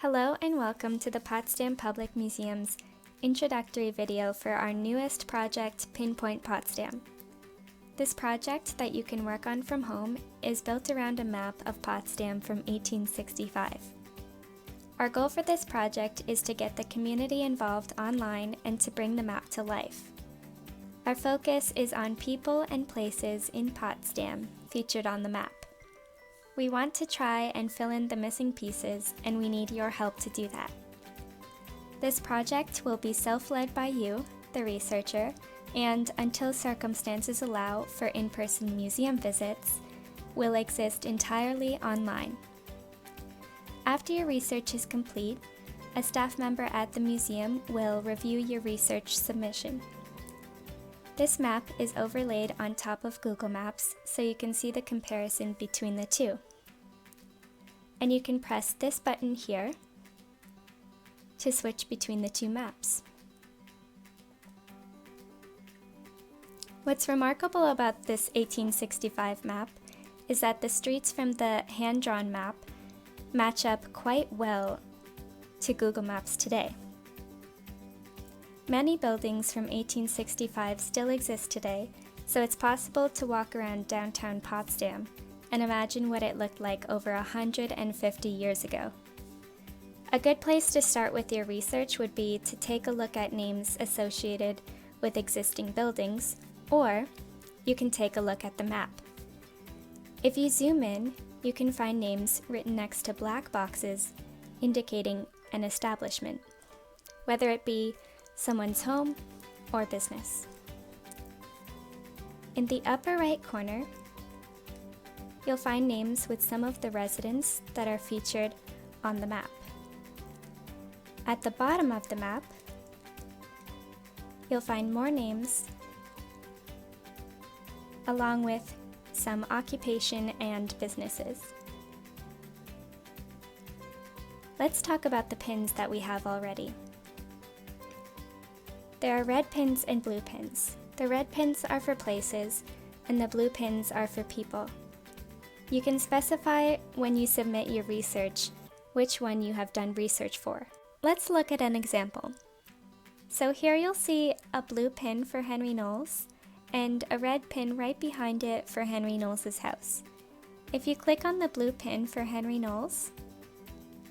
Hello and welcome to the Potsdam Public Museum's introductory video for our newest project, Point Potsdam. This project that you can work on from home is built around a map of Potsdam from 1865. Our goal for this project is to get the community involved online and to bring the map to life. Our focus is on people and places in Potsdam featured on the map. We want to try and fill in the missing pieces, and we need your help to do that. This project will be self-led by you, the researcher, and until circumstances allow for in-person museum visits, will exist entirely online. After your research is complete, a staff member at the museum will review your research submission. This map is overlaid on top of Google Maps so you can see the comparison between the two. And you can press this button here to switch between the two maps. What's remarkable about this 1865 map is that the streets from the hand-drawn map match up quite well to Google Maps today. Many buildings from 1865 still exist today, so it's possible to walk around downtown Potsdam and imagine what it looked like over 150 years ago. A good place to start with your research would be to take a look at names associated with existing buildings, or you can take a look at the map. If you zoom in, you can find names written next to black boxes indicating an establishment, whether it be someone's home or business. In the upper right corner, you'll find names with some of the residents that are featured on the map. At the bottom of the map, you'll find more names along with some occupation and businesses. Let's talk about the pins that we have already. There are red pins and blue pins. The red pins are for places, and the blue pins are for people. You can specify when you submit your research which one you have done research for. Let's look at an example. So here you'll see a blue pin for Henry Knowles and a red pin right behind it for Henry Knowles' house. If you click on the blue pin for Henry Knowles,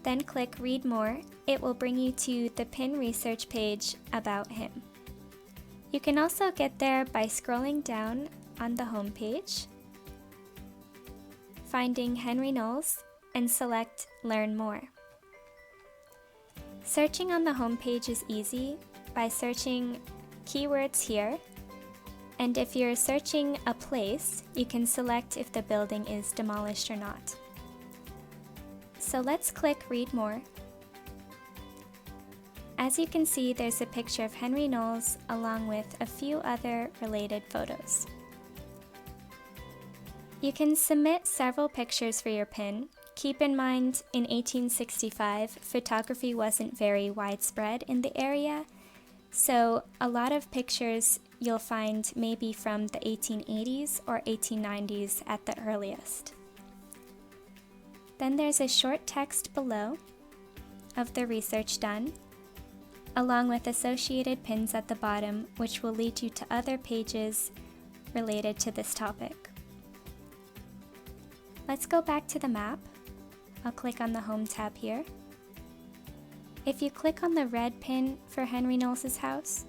then click Read More, it will bring you to the pin research page about him. You can also get there by scrolling down on the home page, finding Henry Knowles, and select Learn More. Searching on the home page is easy by searching keywords here, and if you're searching a place, you can select if the building is demolished or not. So let's click Read More. As you can see, there's a picture of Henry Knowles along with a few other related photos. You can submit several pictures for your pin. Keep in mind, in 1865, photography wasn't very widespread in the area, so a lot of pictures you'll find maybe from the 1880s or 1890s at the earliest. Then there's a short text below of the research done, along with associated pins at the bottom, which will lead you to other pages related to this topic. Let's go back to the map. I'll click on the Home tab here. If you click on the red pin for Henry Knowles' house,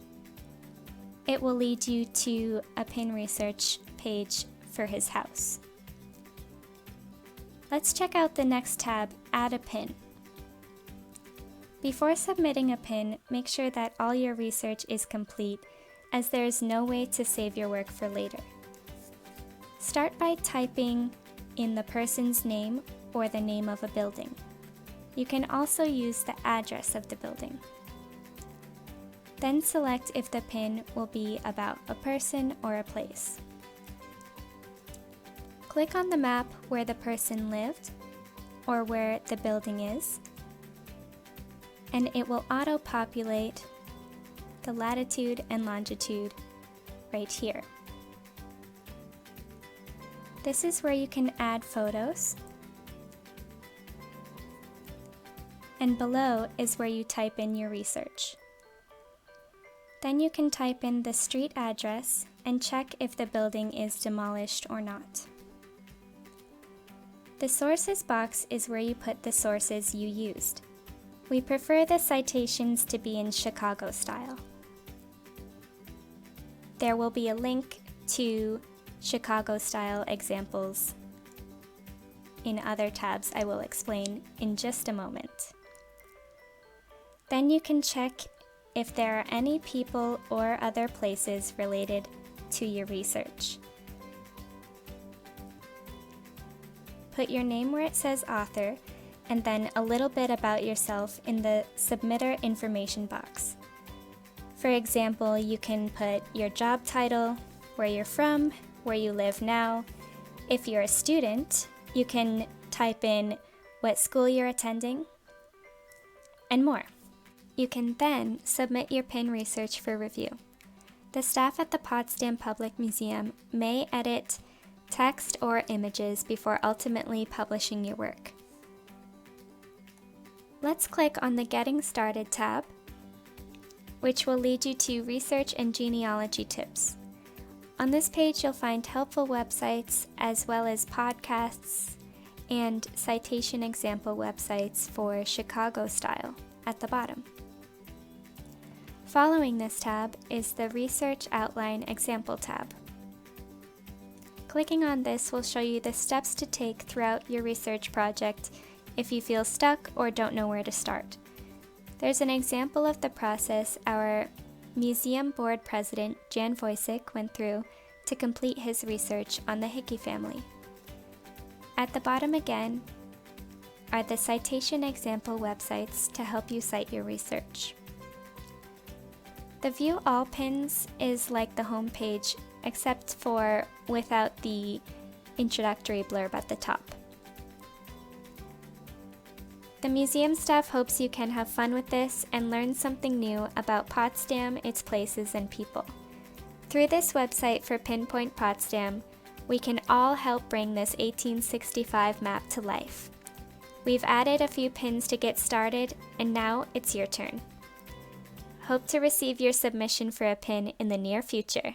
it will lead you to a pin research page for his house. Let's check out the next tab, Add a Pin. Before submitting a pin, make sure that all your research is complete, as there is no way to save your work for later. Start by typing in the person's name or the name of a building. You can also use the address of the building. Then select if the pin will be about a person or a place. Click on the map where the person lived or where the building is, and it will auto-populate the latitude and longitude right here. This is where you can add photos and below is where you type in your research. Then you can type in the street address and check if the building is demolished or not. The sources box is where you put the sources you used. We prefer the citations to be in Chicago style. There will be a link to Chicago style examples in other tabs I will explain in just a moment. Then you can check if there are any people or other places related to your research. Put your name where it says author, and then a little bit about yourself in the submitter information box. For example, you can put your job title, where you're from, where you live now. If you're a student, you can type in what school you're attending, and more. You can then submit your PIN research for review. The staff at the Potsdam Public Museum may edit text or images before ultimately publishing your work. Let's click on the Getting Started tab, which will lead you to Research and Genealogy tips. On this page, you'll find helpful websites as well as podcasts and citation example websites for Chicago style at the bottom. Following this tab is the Research Outline Example tab. Clicking on this will show you the steps to take throughout your research project if you feel stuck or don't know where to start. There's an example of the process our museum board president, Jan Wojcik, went through to complete his research on the Hickey family. At the bottom again are the citation example websites to help you cite your research. The View All pins is like the home page, except for without the introductory blurb at the top. The museum staff hopes you can have fun with this and learn something new about Potsdam, its places, and people. Through this website for Point Potsdam, we can all help bring this 1865 map to life. We've added a few pins to get started, and now it's your turn. Hope to receive your submission for a pin in the near future.